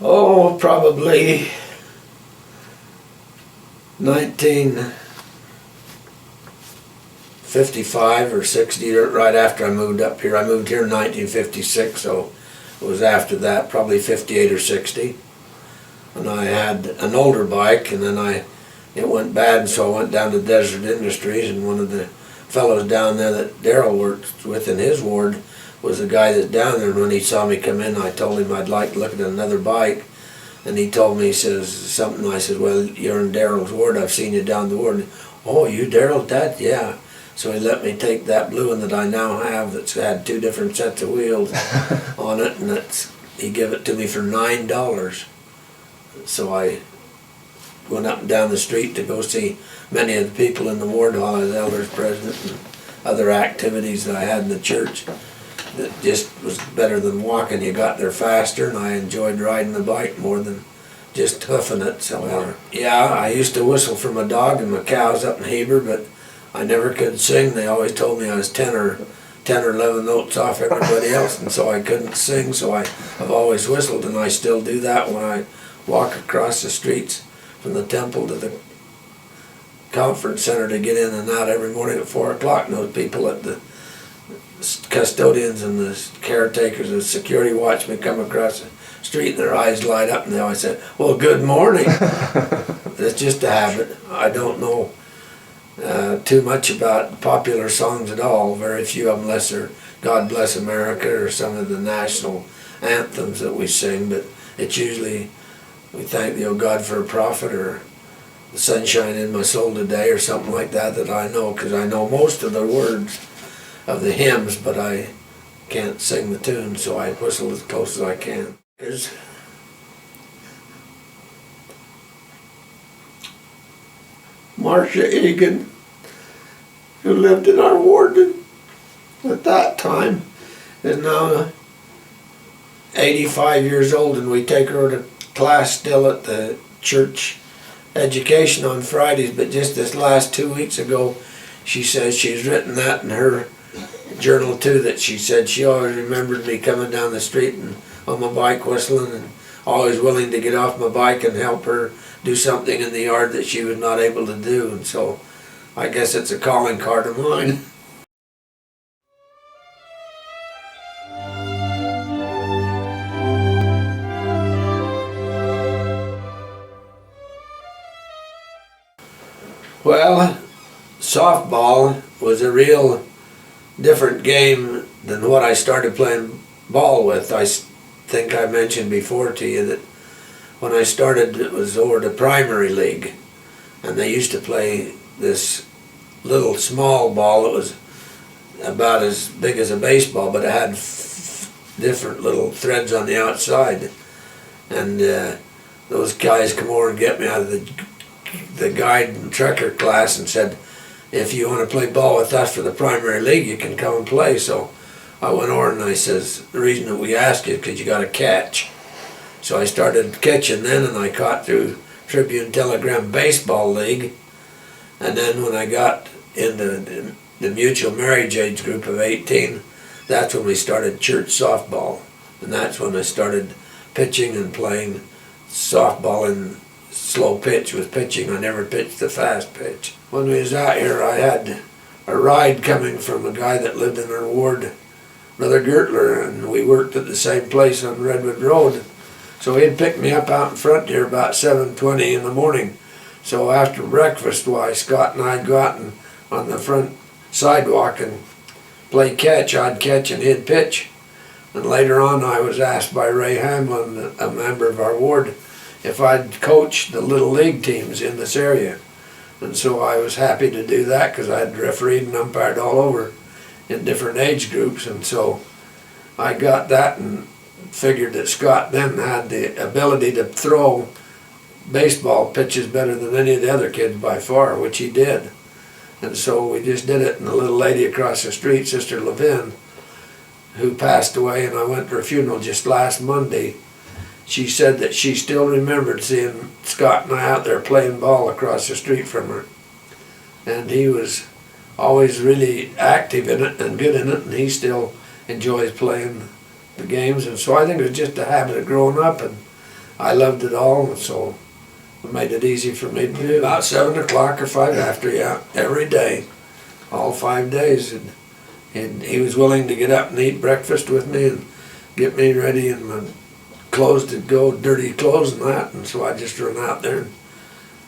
Oh, probably 1955 or 60, right after I moved up here. I moved here in 1956, so it was after that, probably 58 or 60. And I had an older bike, and then it went bad, and so I went down to Desert Industries, and one of the fellows down there that Darrell worked with in his ward was the guy that's down there. And when he saw me come in, I told him I'd like to look at another bike, and he told me, he says something. I said, well, you're in Darrell's ward, I've seen you down the ward. Oh, you Darrell, that? Yeah. So he let me take that blue one that I now have that's had two different sets of wheels on it, and he gave it to me for $9. So I went up and down the street to go see many of the people in the ward while I was elders president, and other activities that I had in the church. That just was better than walking. You got there faster, and I enjoyed riding the bike more than just hoofing it. So yeah, I used to whistle for my dog and my cows up in Heber, but I never could sing. They always told me I was 10 or 11 notes off everybody else, and so I couldn't sing. So I've always whistled, and I still do that when I walk across the streets from the temple to the conference center to get in and out every morning at 4 o'clock. And those people at the custodians and the caretakers and security watch me come across the street, and their eyes light up, and they always say, well, good morning. It's just a habit. I don't know too much about popular songs at all. Very few of them, unless they're God Bless America or some of the national anthems that we sing, but it's usually we thank thee, O God, for a prophet, or the sunshine in my soul today, or something like that I know, because I know most of the words of the hymns, but I can't sing the tune, so I whistle as close as I can. There's Marcia Egan, who lived in our ward at that time, is now 85 years old, and we take her to class still at the church education on Fridays. But just this last 2 weeks ago, she says she's written that in her journal too, that she said she always remembered me coming down the street and on my bike whistling, and always willing to get off my bike and help her do something in the yard that she was not able to do. And so I guess it's a calling card of mine. Well, softball was a real different game than what I started playing ball with. I think I mentioned before to you that when I started, it was over the primary league, and they used to play this little small ball. It was about as big as a baseball, but it had different little threads on the outside, and those guys come over and get me out of the the guide and trucker class and said, if you want to play ball with us for the primary league, you can come and play. So I went over and I says, the reason that we ask you is because you got to catch. So I started catching then, and I caught through Tribune Telegram Baseball League. And then when I got into the mutual marriage age group of 18, that's when we started church softball. And that's when I started pitching and playing softball in slow pitch with pitching. I never pitched the fast pitch. When we was out here, I had a ride coming from a guy that lived in our ward, Brother Gertler, and we worked at the same place on Redwood Road. So he'd pick me up out in front here about 7:20 in the morning. So after breakfast, why, Scott and I'd go out and on the front sidewalk and play catch. I'd catch and he'd pitch. And later on, I was asked by Ray Hamlin, a member of our ward, if I'd coach the little league teams in this area. And so I was happy to do that because I'd refereed and umpired all over in different age groups. And so I got that and figured that Scott then had the ability to throw baseball pitches better than any of the other kids by far, which he did. And so we just did it, and the little lady across the street, Sister Levin, who passed away, and I went to her funeral just last Monday, she said that she still remembered seeing Scott and I out there playing ball across the street from her. And he was always really active in it and good in it, and he still enjoys playing the games. And so I think it was just a habit of growing up, and I loved it all, and so it made it easy for me to do. About 7 o'clock or 5 after, yeah, every day, all 5 days. And he was willing to get up and eat breakfast with me and get me ready in my clothes to go, dirty clothes and that. And so I just run out there and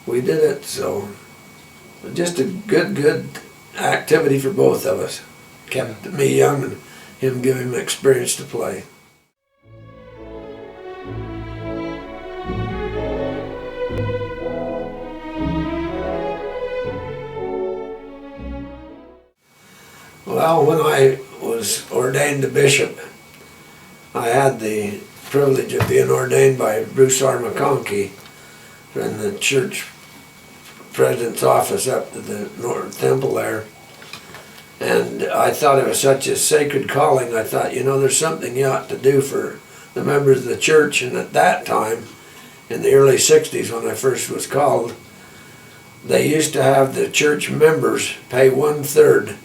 we did it. So just a good activity for both of us. Kept me young and him giving me experience to play. Well, when I was ordained a bishop, I had the privilege of being ordained by Bruce R. McConkie in the church president's office up to the North Temple there. And I thought it was such a sacred calling. I thought, there's something you ought to do for the members of the church. And at that time, in the early 60s when I first was called, they used to have the church members pay 1/3,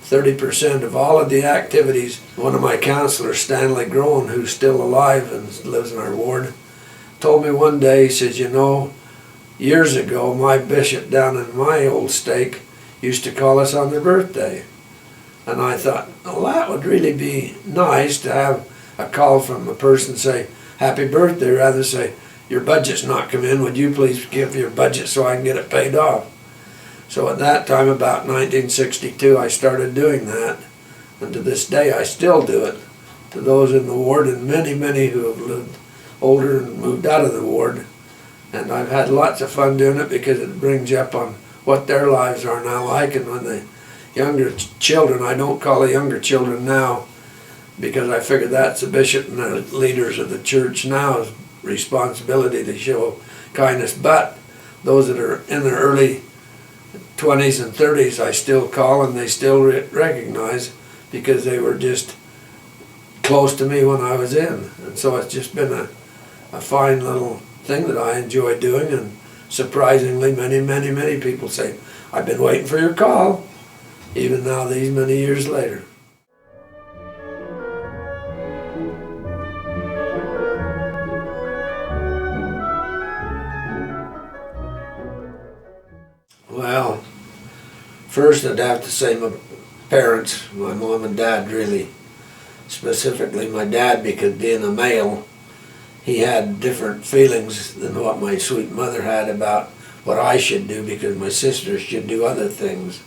30% of all of the activities. One of my counselors, Stanley Groen, who's still alive and lives in our ward, told me one day, he says, years ago, my bishop down in my old stake used to call us on their birthday. And I thought, well, that would really be nice to have a call from a person say, happy birthday, rather than say, your budget's not come in, would you please give your budget so I can get it paid off? So at that time, about 1962, I started doing that. And to this day, I still do it to those in the ward and many who have lived older and moved out of the ward. And I've had lots of fun doing it because it brings you up on what their lives are now like. And when the younger children, I don't call the younger children now because I figure that's the bishop and the leaders of the church now's responsibility to show kindness. But those that are in their early 20s and 30s, I still call and they still recognize because they were just close to me when I was in. And so it's just been a fine little thing that I enjoy doing, and surprisingly many people say, I've been waiting for your call, even now these many years later. Well, first I'd have to say my parents, my mom and dad really, specifically my dad, because being a male, he had different feelings than what my sweet mother had about what I should do because my sisters should do other things.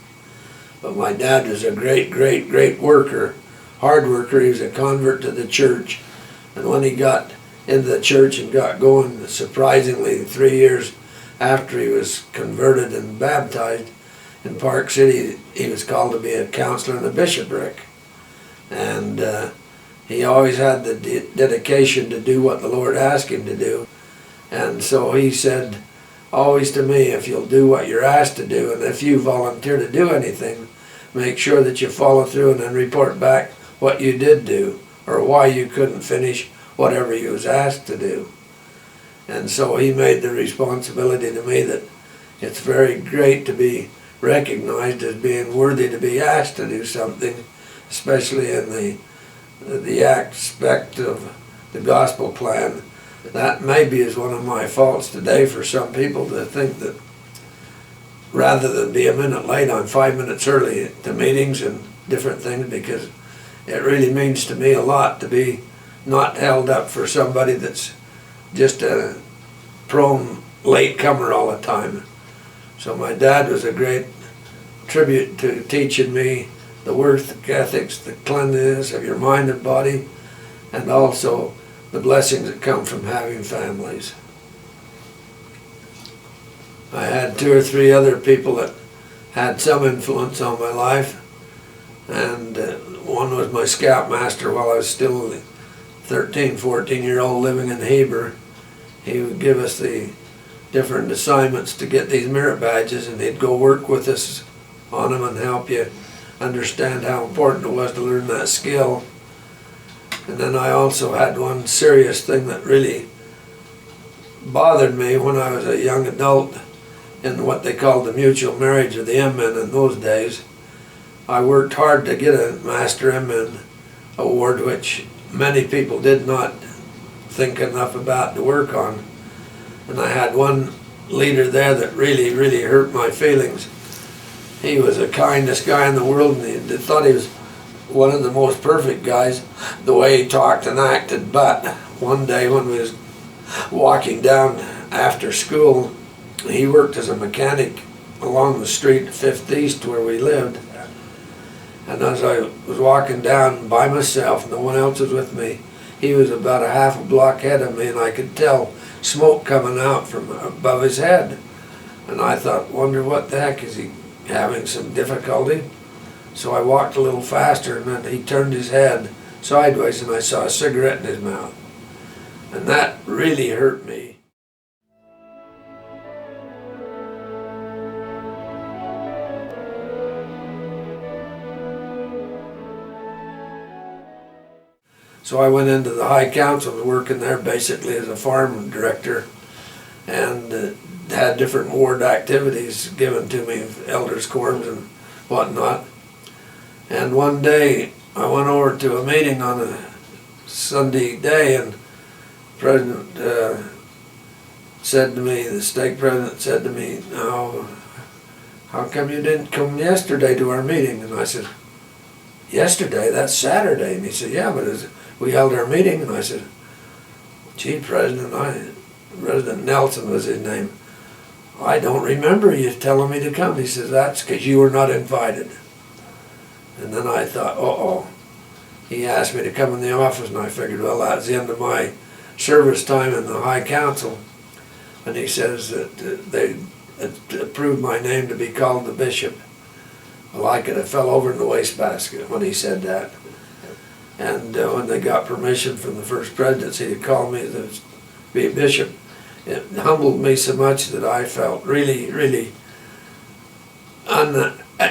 But my dad was a great worker, hard worker. He was a convert to the church. And when he got into the church and got going, surprisingly, 3 years after he was converted and baptized in Park City, he was called to be a counselor in the bishopric. And he always had the dedication to do what the Lord asked him to do. And so he said, always to me, if you'll do what you're asked to do, and if you volunteer to do anything, make sure that you follow through and then report back what you did do, or why you couldn't finish whatever you was asked to do. And so he made the responsibility to me that it's very great to be recognized as being worthy to be asked to do something, especially in the aspect of the gospel plan. That maybe is one of my faults today for some people, to think that rather than be a minute late, I'm 5 minutes early to meetings and different things, because it really means to me a lot to be not held up for somebody that's just a prone latecomer all the time. So my dad was a great tribute to teaching me the work ethics, the cleanliness of your mind and body, and also the blessings that come from having families. I had 2 or 3 other people that had some influence on my life, and one was my scoutmaster while I was still a 13, 14-year-old living in Heber. He would give us the different assignments to get these merit badges, and he'd go work with us on them and help you understand how important it was to learn that skill. And then I also had one serious thing that really bothered me when I was a young adult, in what they called the mutual marriage of the M-men in those days. I worked hard to get a Master M-men award, which many people did not think enough about to work on. And I had one leader there that really hurt my feelings. He was the kindest guy in the world, and they thought he was one of the most perfect guys, the way he talked and acted. But one day when we was walking down after school, he worked as a mechanic along the street 5th East where we lived. And as I was walking down by myself, no one else was with me, he was about a half a block ahead of me, and I could tell smoke coming out from above his head. And I thought, wonder what the heck, is he having some difficulty? So I walked a little faster, and then he turned his head sideways, and I saw a cigarette in his mouth. And that really hurt me. So I went into the High Council, was working there basically as a farm director, and had different ward activities given to me, elders' quorums and whatnot. And one day I went over to a meeting on a Sunday day, and the president said to me, the stake president said to me, "Now, how come you didn't come yesterday to our meeting?" And I said, "Yesterday? That's Saturday." And he said, "Yeah, but we held our meeting." And I said, "Gee, President Nelson was his name. I don't remember you telling me to come." He says, "That's because you were not invited." And then I thought, uh-oh. He asked me to come in the office, and I figured, well, that's the end of my service time in the High Council. And he says that they approved my name to be called the bishop. Well, I could have fell over in the wastebasket when he said that. And when they got permission from the first presidency to call me to be a bishop, it humbled me so much that I felt really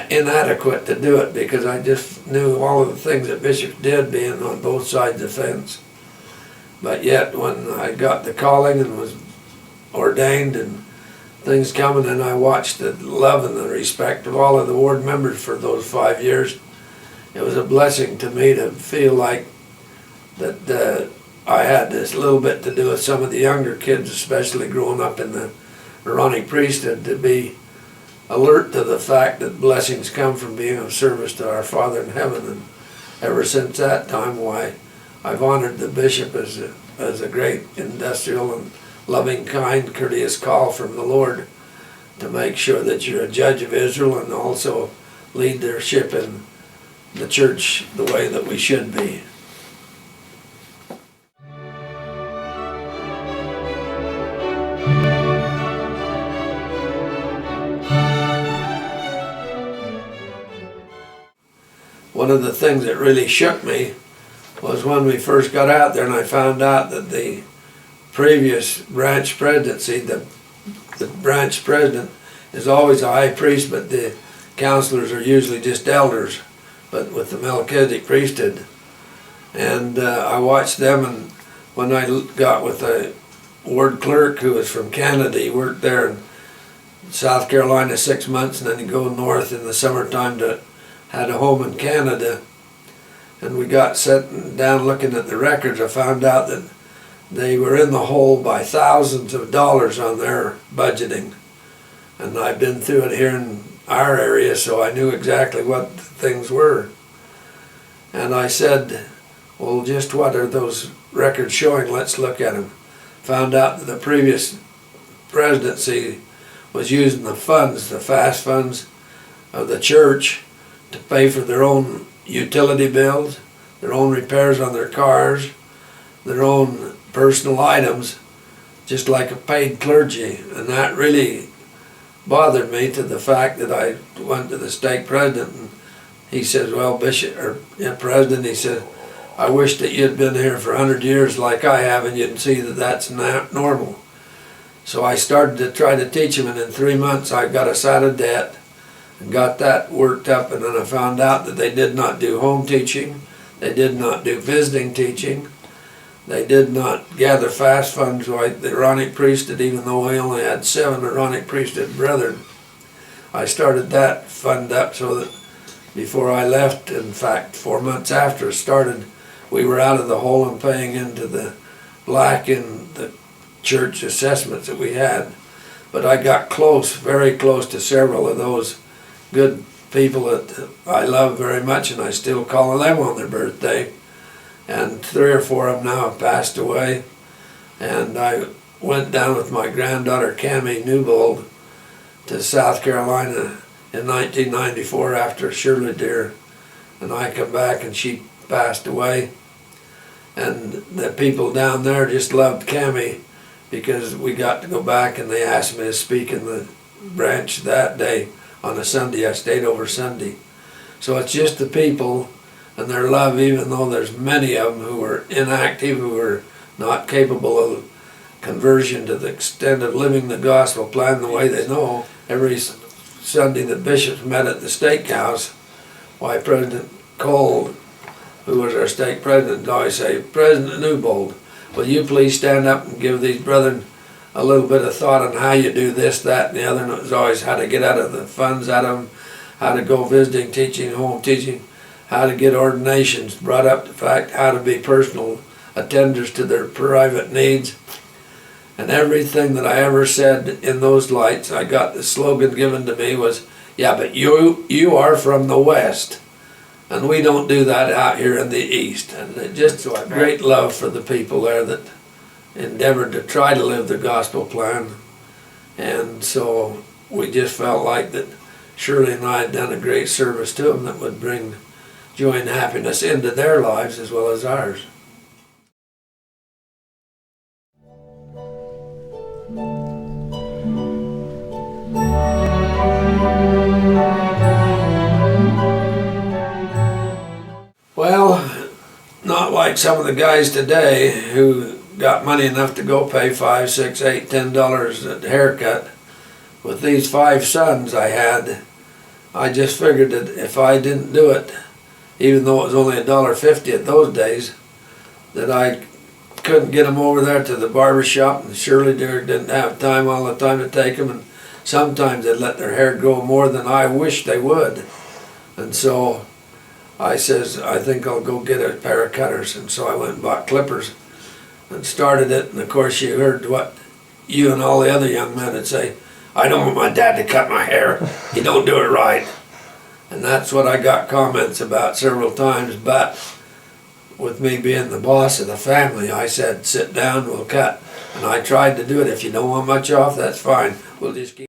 inadequate to do it, because I just knew all of the things that bishops did, being on both sides of the fence. But yet when I got the calling and was ordained and things coming, and I watched the love and the respect of all of the ward members for those 5 years, it was a blessing to me to feel like that I had this little bit to do with some of the younger kids, especially growing up in the Aaronic priesthood, to be alert to the fact that blessings come from being of service to our Father in heaven. And ever since that time, why, I've honored the bishop as a great industrial and loving, kind, courteous call from the Lord to make sure that you're a judge of Israel and also lead their ship in the church the way that we should be. One of the things that really shook me was when we first got out there and I found out that the previous branch presidency, the the branch president is always a high priest, but the counselors are usually just elders, but with the Melchizedek priesthood. And I watched them, and when I got with a ward clerk who was from Canada, he worked there in South Carolina 6 months, and then he'd go north in the summertime to had a home in Canada. And we got sitting down looking at the records. I found out that they were in the hole by thousands of dollars on their budgeting. And I've been through it here in our area, so I knew exactly what the things were. And I said, well, just what are those records showing? Let's look at them. Found out that the previous presidency was using the funds, the fast funds of the church, to pay for their own utility bills, their own repairs on their cars, their own personal items, just like a paid clergy. And that really bothered me, to the fact that I went to the stake president, and he says, well, Bishop, or President, he said, I wish that you'd been here for 100 years like I have, and you'd see that that's not normal. So I started to try to teach him, and in 3 months I got us out of debt and got that worked up. And then I found out that they did not do home teaching, they did not do visiting teaching, they did not gather fast funds like the Aaronic priesthood, even though we only had 7 Aaronic priesthood brethren. I started that fund up so that before I left, in fact 4 months after it started, we were out of the hole and paying into the black in the church assessments that we had. But I got close, very close to several of those good people that I love very much, and I still call them on their birthday. And 3 or 4 of them now have passed away. And I went down with my granddaughter Cammie Newbold to South Carolina in 1994 after Shirley dear, and I come back and she passed away. And the people down there just loved Cammie because we got to go back, and they asked me to speak in the branch that day on a Sunday. I stayed over Sunday. So it's just the people and their love, even though there's many of them who are inactive, who are not capable of conversion to the extent of living the gospel plan the way they know. Every Sunday the bishops met at the steakhouse. Why, President Cole, who was our stake president, would always say, President Newbold, will you please stand up and give these brethren a little bit of thought on how you do this, that, and the other. And it was always how to get out of the funds out of them, how to go visiting, teaching, home teaching, how to get ordinations, brought up the fact how to be personal attenders to their private needs. And everything that I ever said in those lights, I got the slogan given to me was, yeah, but you are from the West, and we don't do that out here in the East. And it just a great love for the people there that endeavored to try to live the gospel plan. And so we just felt like that Shirley and I had done a great service to them that would bring joy and happiness into their lives as well as ours. Well, not like some of the guys today who got money enough to go pay $5, $6, $8, $10 a haircut. With these 5 sons I had, I just figured that if I didn't do it, even though it was only $1.50 at those days, that I couldn't get them over there to the barber shop, and Shirley dear didn't have time all the time to take them, and sometimes they'd let their hair grow more than I wished they would. And so I says, I think I'll go get a pair of cutters. And so I went and bought clippers and started it. And of course you heard what you and all the other young men would say, I don't want my dad to cut my hair, he don't do it right. And that's what I got comments about several times. But with me being the boss of the family, I said, sit down, we'll cut. And I tried to do it. If you don't want much off, that's fine, we'll just keep